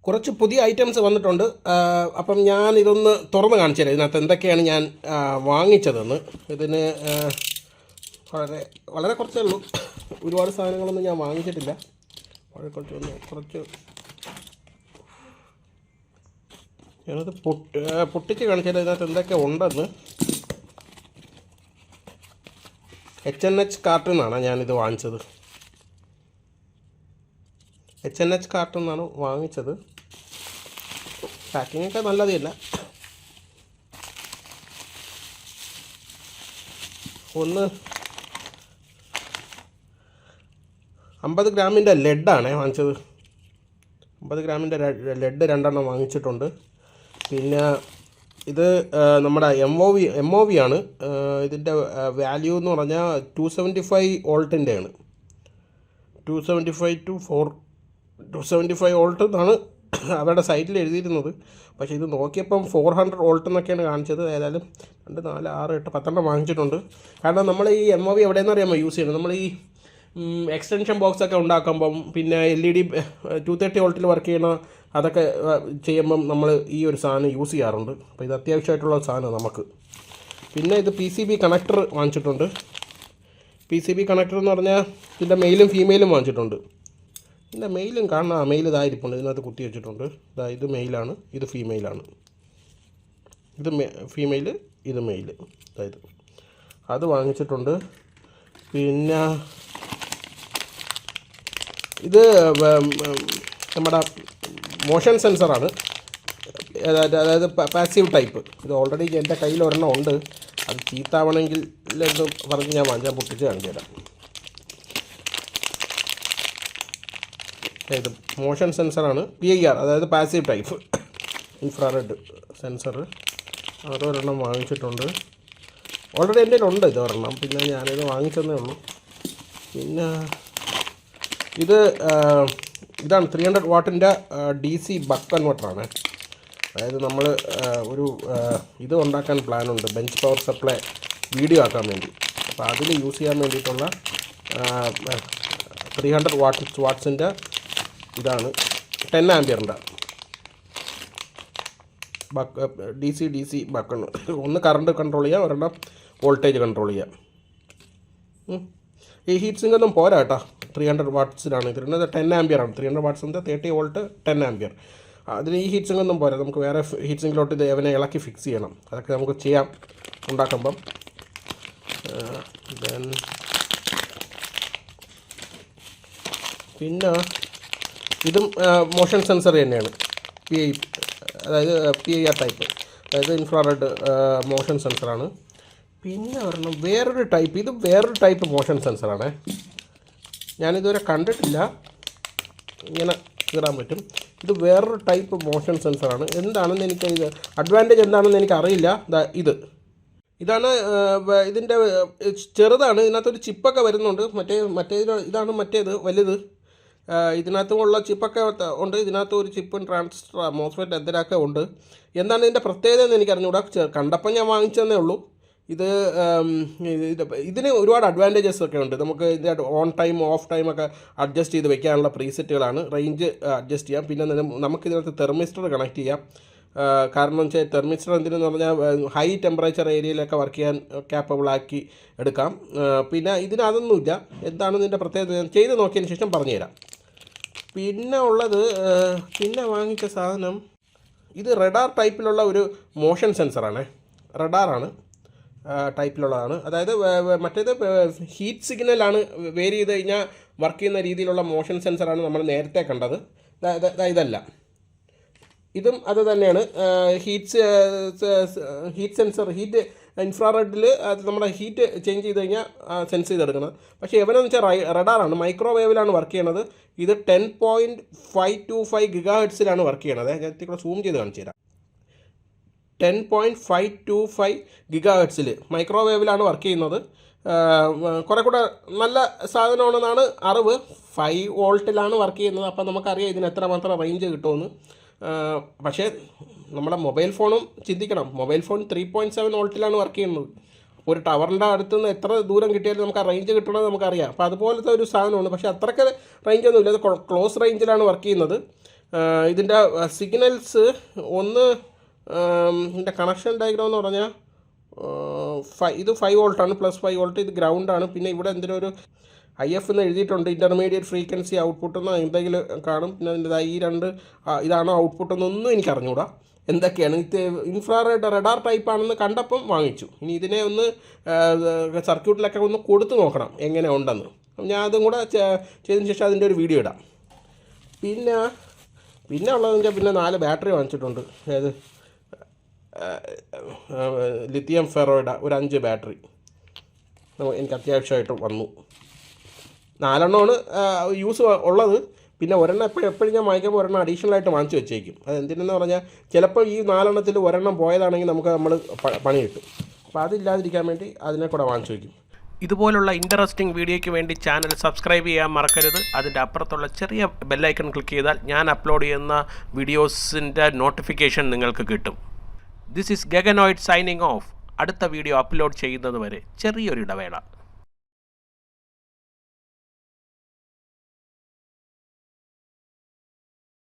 കുറച്ച് പുതിയ ഐറ്റംസ് വന്നിട്ടുണ്ട്. അപ്പം ഞാൻ ഇതൊന്ന് തുറന്ന് കാണിച്ചു തരാം ഇതിനകത്ത് എന്തൊക്കെയാണ് ഞാൻ വാങ്ങിച്ചതെന്ന്. ഇതിന് വളരെ വളരെ കുറച്ചേ ഉള്ളൂ, ഒരുപാട് സാധനങ്ങളൊന്നും ഞാൻ വാങ്ങിച്ചിട്ടില്ല. വളരെ കുറച്ച് ഞാനത് പൊട്ടിച്ച് കാണിച്ചു തരാം ഇതിനകത്ത് എന്തൊക്കെ ഉണ്ടെന്ന്. H&H കാർട്ടിൽ നിന്നാണ് ഞാനിത് വാങ്ങിച്ചത്. H&H കാർട്ടിൽ നിന്നാണ് വാങ്ങിച്ചത്. പാക്കിങ്ങൊക്കെ നല്ലതല്ല. ഒന്ന് 50 ഗ്രാമിൻ്റെ ലെഡാണ് വാങ്ങിച്ചത്. 50 ഗ്രാമിൻ്റെ ലെഡ് 2 എണ്ണം വാങ്ങിച്ചിട്ടുണ്ട്. പിന്നെ ഇത് നമ്മുടെ എം ഒ വി ആണ്. ഇതിൻ്റെ വാല്യൂ എന്ന് പറഞ്ഞാൽ 275 വോൾട്ടിൻ്റെയാണ്. 275 വോൾട്ട് എന്നാണ് അവരുടെ സൈറ്റിൽ എഴുതിയിരുന്നത്. പക്ഷേ ഇത് നോക്കിയപ്പം 400 വോൾട്ട് എന്നൊക്കെയാണ് കാണിച്ചത്. ഏതായാലും 2, 4, 6, 8, 10 എണ്ണം വാങ്ങിച്ചിട്ടുണ്ട്. കാരണം നമ്മൾ ഈ എം ഒ വി എവിടെയെന്ന് അറിയാമോ യൂസ് ചെയ്യുന്നത്? നമ്മൾ ഈ എക്സ്റ്റൻഷൻ ബോക്സൊക്കെ ഉണ്ടാക്കുമ്പം, പിന്നെ LED 230 വോൾട്ടിൽ വർക്ക് ചെയ്യണ അതൊക്കെ ചെയ്യുമ്പം നമ്മൾ ഈ ഒരു സാധനം യൂസ് ചെയ്യാറുണ്ട്. അപ്പോൾ ഇത് അത്യാവശ്യമായിട്ടുള്ള സാധനമാണ് നമുക്ക്. പിന്നെ ഇത് PCB കണക്ടർ വാങ്ങിച്ചിട്ടുണ്ട്. PCB കണക്ടർ എന്ന് പറഞ്ഞാൽ ഇതിൻ്റെ മെയിലും ഫീമെയിലും വാങ്ങിച്ചിട്ടുണ്ട്. ഇതിൻ്റെ മെയിലും കാണാം, മെയിൽ ഇതായിരിപ്പുണ്ട്, ഇതിനകത്ത് കുത്തി വെച്ചിട്ടുണ്ട്. ഇത് മെയിലാണ്, ഇത് ഫീമെയിലാണ്. ഇത് ഫീമെയിൽ, ഇത് മെയിൽ. അതായത് അത് വാങ്ങിച്ചിട്ടുണ്ട്. പിന്നെ ഇത് നമ്മുടെ മോഷൻ സെൻസറാണ്, അതായത് പാസീവ് ടൈപ്പ്. ഇത് ഓൾറെഡി എൻ്റെ കയ്യിൽ ഒരെണ്ണം ഉണ്ട്. അത് ചീത്താവണമെങ്കിൽ എന്ന് പറഞ്ഞ് ഞാൻ വാങ്ങിച്ചാൽ പൊട്ടിച്ച് കാണിച്ചു തരാം. ഇത് മോഷൻ സെൻസറാണ്, PIR, അതായത് പാസീവ് ടൈപ്പ് ഇൻഫ്രാറെഡ് സെൻസർ. അതൊരെണ്ണം വാങ്ങിച്ചിട്ടുണ്ട്. ഓൾറെഡി എൻ്റെ ഉണ്ട് ഇത് ഒരെണ്ണം, പിന്നെ ഞാനിത് വാങ്ങിച്ചതേ ഉള്ളൂ. പിന്നെ ഇതാണ് 300 വാട്ടിൻ്റെ DC ബക്ക് കൺവെർട്ടറാണ്. അതായത് നമ്മൾ ഒരു ഇത് ഉണ്ടാക്കാൻ പ്ലാനുണ്ട്, ബെഞ്ച് പവർ സപ്ലൈ വീഡിയോ ആക്കാൻ വേണ്ടി. അപ്പോൾ അതിൽ യൂസ് ചെയ്യാൻ വേണ്ടിയിട്ടുള്ള 300 വാട്ട്സിൻ്റെ ഇതാണ്. 10 ആമ്പിയറിൻ്റെ ബക്ക് DC ബക്ക്. ഒന്ന് കറണ്ട് കൺട്രോൾ ചെയ്യാം, ഒരെണ്ണം വോൾട്ടേജ് കൺട്രോൾ ചെയ്യാം. ഈ ഹീറ്റ് സിങ്ക് ഒന്നും പോരാ കേട്ടോ, 300 വാട്ട്സിലാണ്. ഇതിരുന്നത് 10 ആമ്പിയറാണ്. 300 വാട്ട്സിൻ്റെ 30 വോൾട്ട് 10 ആമ്പിയർ. അതിന് ഈ ഹീറ്റ് സിങ്ക് ഒന്നും പോരാ, നമുക്ക് വേറെ ഹീറ്റ് സിങ്കിലോട്ട് ഇത് അവനെ ഇളക്കി ഫിക്സ് ചെയ്യണം. അതൊക്കെ നമുക്ക് ചെയ്യാം ഉണ്ടാക്കുമ്പം. പിന്നെ ഇതും മോഷൻ സെൻസർ തന്നെയാണ്, അതായത് PIR ടൈപ്പ്, അതായത് ഇൻഫ്രാറെഡ് മോഷൻ സെൻസറാണ്. പിന്നെ ഒരെണ്ണം വേറൊരു ടൈപ്പ്, ഇത് വേറൊരു ടൈപ്പ് മോഷൻ സെൻസറാണ്. ഞാനിതുവരെ കണ്ടിട്ടില്ല, ഇങ്ങനെ കീറാൻ പറ്റും. ഇത് വേറൊരു ടൈപ്പ് മോഷൻ സെൻസറാണ്. എന്താണെന്ന് എനിക്ക് ഇത് അഡ്വാൻറ്റേജ് എന്താണെന്ന് എനിക്കറിയില്ല. ഇതാണ് ഇതിൻ്റെ ചെറുതാണ്, ഇതിനകത്തൊരു ചിപ്പൊക്കെ വരുന്നുണ്ട്. ഇതാണ് മറ്റേത് വലുത്. ഇതിനകത്തുമുള്ള ചിപ്പൊക്കെ ഉണ്ട്. ഇതിനകത്ത് ഒരു ചിപ്പും ട്രാൻസിസ്റ്റർ, മോസ്ഫെറ്റ് എന്തിനൊക്കെ ഉണ്ട്. എന്താണ് ഇതിൻ്റെ പ്രത്യേകത എന്ന് എനിക്ക് അറിഞ്ഞുകൂടാ. കണ്ടപ്പോൾ ഞാൻ വാങ്ങിച്ചതന്നേ ഉള്ളൂ. ഇതിന് ഒരുപാട് അഡ്വാൻറ്റേജസ് ഒക്കെ ഉണ്ട്. നമുക്ക് ഇതിൻ്റെ ഓൺ ടൈം ഓഫ് ടൈം ഒക്കെ അഡ്ജസ്റ്റ് ചെയ്ത് വെക്കാനുള്ള പ്രീസെറ്റുകളാണ്. റേഞ്ച് അഡ്ജസ്റ്റ് ചെയ്യാം. പിന്നെ നമുക്കിതിനകത്ത് തെർമിസ്റ്റർ കണക്ട് ചെയ്യാം. കാരണം വെച്ചാൽ തെർമിസ്റ്റർ എന്തിനെന്ന് പറഞ്ഞാൽ ഹൈ ടെമ്പറേച്ചർ ഏരിയയിലൊക്കെ വർക്ക് ചെയ്യാൻ ക്യാപ്പബിളാക്കി എടുക്കാം. പിന്നെ ഇതിനതൊന്നുമില്ല. എന്താണ് ഇതിൻ്റെ പ്രത്യേകത ചെയ്ത് നോക്കിയതിന് ശേഷം പറഞ്ഞുതരാം. പിന്നെ ഉള്ളത്, പിന്നെ വാങ്ങിച്ച സാധനം ഇത് റഡാർ ടൈപ്പിലുള്ള ഒരു മോഷൻ സെൻസറാണ്. റഡാറാണ് ടൈപ്പിലുള്ളതാണ്. അതായത് മറ്റേത് ഹീറ്റ് സിഗ്നലാണ് വേരി ചെയ്ത് കഴിഞ്ഞാൽ വർക്ക് ചെയ്യുന്ന രീതിയിലുള്ള മോഷൻ സെൻസറാണ് നമ്മൾ നേരത്തെ കണ്ടത്. ഇതല്ല, ഇതും അത് തന്നെയാണ്. ഹീറ്റ് സെൻസർ, ഹീറ്റ് ഇൻഫ്രാറെഡിൽ അത് നമ്മുടെ ഹീറ്റ് ചേഞ്ച് ചെയ്ത് കഴിഞ്ഞാൽ സെൻസ് ചെയ്തെടുക്കണം. പക്ഷേ എവനെന്ന് വെച്ചാൽ റഡാറാണ്, മൈക്രോവേവിലാണ് വർക്ക് ചെയ്യണത്. ഇത് 10.525 GHz വർക്ക് ചെയ്യണത്. ഞാൻ ഇവിടെ സൂം ചെയ്ത് കാണിച്ചു തരാം. 10.525 GHz മൈക്രോവേവിലാണ് വർക്ക് ചെയ്യുന്നത്. കുറേ കൂടെ നല്ല സാധനമാണെന്നാണ് അറിവ്. 5 വോൾട്ടിലാണ് വർക്ക് ചെയ്യുന്നത്. അപ്പം നമുക്കറിയാം ഇതിന് എത്രമാത്രം റേഞ്ച് കിട്ടുമെന്ന്. പക്ഷേ നമ്മുടെ മൊബൈൽ ഫോണും ചിന്തിക്കണം. മൊബൈൽ ഫോൺ 3.7 വോൾട്ടിലാണ് വർക്ക് ചെയ്യുന്നത്. ഒരു ടവറിൻ്റെ അടുത്ത് നിന്ന് എത്ര ദൂരം കിട്ടിയാലും നമുക്ക് ആ റേഞ്ച് കിട്ടണമെന്ന് നമുക്കറിയാം. അപ്പോൾ അതുപോലത്തെ ഒരു സാധനമാണ്. പക്ഷേ അത്രയ്ക്ക് റേഞ്ചൊന്നുമില്ല. ഇത് ക്ലോസ് റേഞ്ചിലാണ് വർക്ക് ചെയ്യുന്നത്. ഇതിൻ്റെ സിഗ്നൽസ് ഒന്ന് ഇതിൻ്റെ കണക്ഷൻ ഡയഗ്രാം എന്ന് പറഞ്ഞാൽ ഇത് 5 വോൾട്ടാണ്, +5 വോൾട്ട്. ഇത് ഗ്രൗണ്ടാണ്. പിന്നെ ഇവിടെ എന്തെങ്കിലും ഒരു IF എന്ന് എഴുതിയിട്ടുണ്ട്, ഇൻ്റർമീഡിയറ്റ് ഫ്രീക്വൻസി ഔട്ട്പുട്ട് എന്ന് എന്തെങ്കിലും കാണും. പിന്നെ അതിൻ്റെ ഈ രണ്ട് ഇതാണോ ഔട്ട്പുട്ട് എന്നൊന്നും എനിക്ക് അറിഞ്ഞുകൂടാ എന്തൊക്കെയാണ്. ഇത് ഇൻഫ്രാറെഡ് റഡാർ ടൈപ്പ് ആണെന്ന് കണ്ടപ്പം വാങ്ങിച്ചു. ഇനി ഇതിനെ ഒന്ന് സർക്യൂട്ടിലൊക്കെ ഒന്ന് കൊടുത്തു നോക്കണം എങ്ങനെ ഉണ്ടെന്ന്. ഞാൻ അതും കൂടെ ചെയ്തതിന് ശേഷം അതിൻ്റെ ഒരു വീഡിയോ ഇടാം. പിന്നെ ഉള്ളതെന്ന് വെച്ചാൽ പിന്നെ 4 ബാറ്ററി വാങ്ങിച്ചിട്ടുണ്ട്. അതായത് ലിത്തിയം ഫെറോയുടെ ഒരു 5 ബാറ്ററി എനിക്ക് അത്യാവശ്യമായിട്ട് വന്നു. 4 എണ്ണമാണ് യൂസ് ഉള്ളത്. പിന്നെ ഒരെണ്ണം എപ്പോഴും ഞാൻ വാങ്ങിക്കുമ്പോൾ ഒരെണ്ണം അഡീഷണലായിട്ട് വാങ്ങിച്ച് വെച്ചേക്കും. അത് എന്തിനെന്ന് പറഞ്ഞാൽ ചിലപ്പോൾ ഈ 4 എണ്ണത്തിൽ ഒരെണ്ണം പോയതാണെങ്കിൽ നമ്മൾ പണി കിട്ടും. അപ്പോൾ അതില്ലാതിരിക്കാൻ വേണ്ടി അതിനെ കൂടെ വാങ്ങിച്ച് വയ്ക്കും. ഇതുപോലുള്ള ഇൻട്രസ്റ്റിംഗ് വീഡിയോയ്ക്ക് വേണ്ടി ചാനൽ സബ്സ്ക്രൈബ് ചെയ്യാൻ മറക്കരുത്. അതിൻ്റെ അപ്പുറത്തുള്ള ചെറിയ ബെല്ലൈക്കൺ ക്ലിക്ക് ചെയ്താൽ ഞാൻ അപ്ലോഡ് ചെയ്യുന്ന വീഡിയോസിൻ്റെ നോട്ടിഫിക്കേഷൻ നിങ്ങൾക്ക് കിട്ടും. ദിസ് ഈസ് ഗഗനോയിഡ് സൈനിങ് ഓഫ്. അടുത്ത വീഡിയോ അപ്ലോഡ് ചെയ്യുന്നത് വരെ ചെറിയൊരു ഇടവേള.